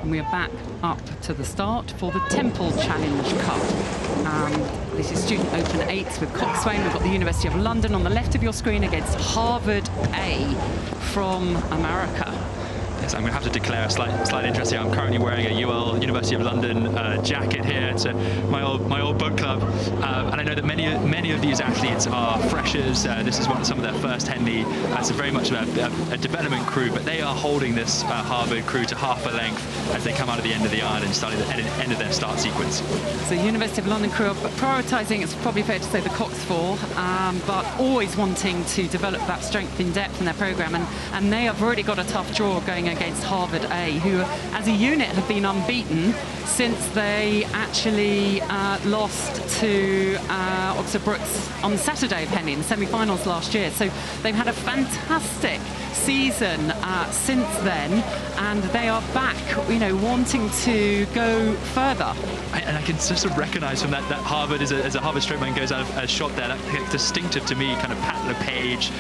And we are back up to the start for the Temple Challenge Cup. This is Student Open 8s with Coxswain. We've got the University of London on the left of your screen against Harvard A from America. Yes, I'm going to have to declare a slight interest here. I'm currently wearing a UL University of London jacket here. It's my old book club, and I know that many of these athletes are freshers. This is some of their first Henley. It's very much a development crew, but they are holding this Harvard crew to half a length as they come out of the end of the iron and starting the end of their start sequence. So University of London crew are prioritising, it's probably fair to say, the Cox 4, but always wanting to develop that strength in depth in their programme, and they have already got a tough draw going against Harvard A, who as a unit have been unbeaten since they actually lost to Oxford Brookes on Saturday of Henley in the semi-finals last year. So they've had a fantastic season since then, and they are back, wanting to go further. And I can sort of recognise from that Harvard, as a Harvard strongman goes out a shot there, that's distinctive to me, kind of Pat LePage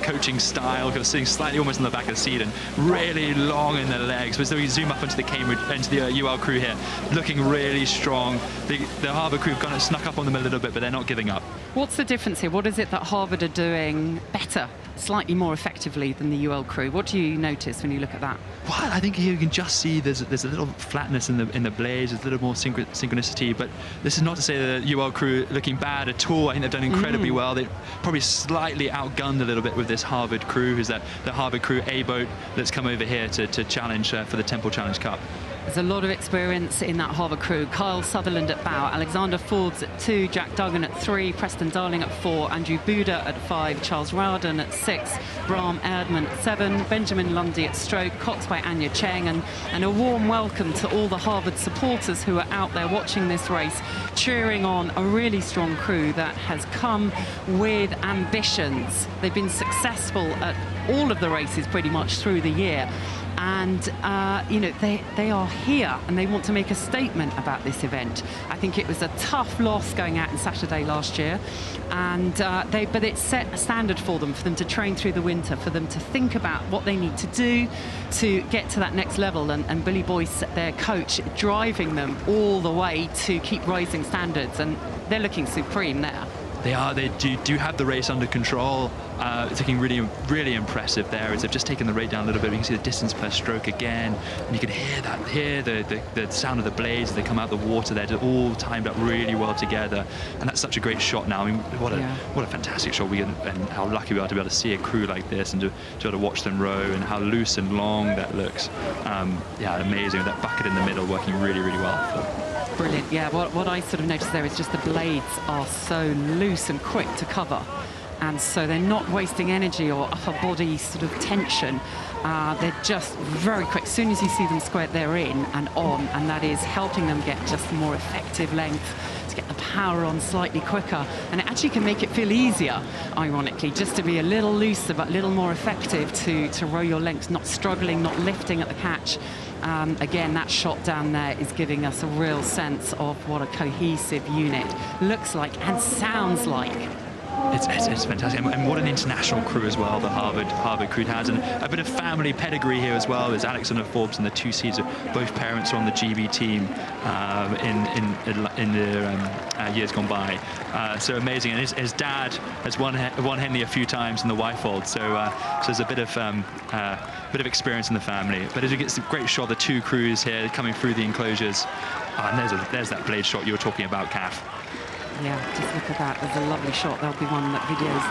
coaching style, kind of sitting slightly almost on the back of the seat and really long in their legs. But as we zoom up into the UL crew here, looking really strong. The Harvard crew have kind of snuck up on them a little bit, but they're not giving up. What's the difference here? What is it that Harvard are doing better, slightly more effectively than the UL crew? What do you notice when you look at that? Well, I think here you can just see there's a little flatness in the blades, there's a little more synchronicity, but this is not to say that the UL crew looking bad at all. I think they've done incredibly well. They're probably slightly outgunned a little bit with this Harvard crew, who's the Harvard crew A boat that's come over here to challenge for the Temple Challenge Cup. There's a lot of experience in that Harvard crew. Kyle Sutherland at bow, Alexander Forbes at 2, Jack Duggan at 3, Preston Darling at 4, Andrew Buda at 5, Charles Rowden at 6, Bram Erdman at 7, Benjamin Lundy at stroke, coxed by Anya Cheng, and a warm welcome to all the Harvard supporters who are out there watching this race, cheering on a really strong crew that has come with ambitions. They've been successful at all of the races pretty much through the year. And, they are here and they want to make a statement about this event. I think it was a tough loss going out on Saturday last year, and but it set a standard for them to train through the winter, for them to think about what they need to do to get to that next level. And Billy Boyce, their coach, driving them all the way to keep rising standards, and they're looking supreme there. They do have the race under control. It's looking really impressive there as they've just taken the rate down a little bit. You can see the distance per stroke again, and you can hear the sound of the blades as they come out of the water. They're all timed up really well together, and that's such a great shot now. I mean, what a fantastic shot, and how lucky we are to be able to see a crew like this and to be able to watch them row, and how loose and long that looks. Amazing. That bucket in the middle working really well. Brilliant. Yeah, what I sort of noticed there is just the blades are so loose and quick to cover, and so they're not wasting energy or upper body sort of tension. They're just very quick. As soon as you see them squared, they're in and on, and that is helping them get just more effective length, to get the power on slightly quicker, and it actually can make it feel easier, ironically, just to be a little looser but a little more effective to row your lengths, not struggling, not lifting at the catch. Again, that shot down there is giving us a real sense of what a cohesive unit looks like and sounds like. It's fantastic, and what an international crew as well the Harvard crew has, and a bit of family pedigree here as well. There's Alexander Forbes and the two seeds. Both parents are on the GB team in the years gone by. So amazing, and his dad has won Henley a few times in the Y-fold. So there's a bit of experience in the family. But as you get some great shot, the two crews here coming through the enclosures, and there's that blade shot you were talking about, Kath. Yeah, just look at that. There's a lovely shot. There'll be one that videos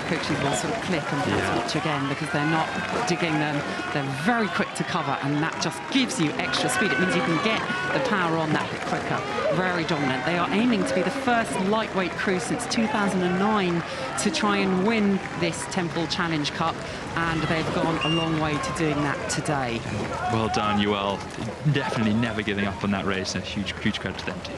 coaches will sort of click and watch again, because they're not digging them. They're very quick to cover, and that just gives you extra speed. It means you can get the power on that bit quicker. Very dominant. They are aiming to be the first lightweight crew since 2009 to try and win this Temple Challenge Cup, and they've gone a long way to doing that today. Well done, UL. Definitely never giving up on that race, and a huge credit to them too.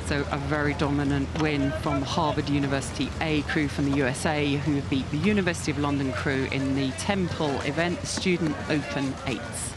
So a very dominant win from Harvard University A crew from the USA, who beat the University of London crew in the Temple event, Student Open 8s.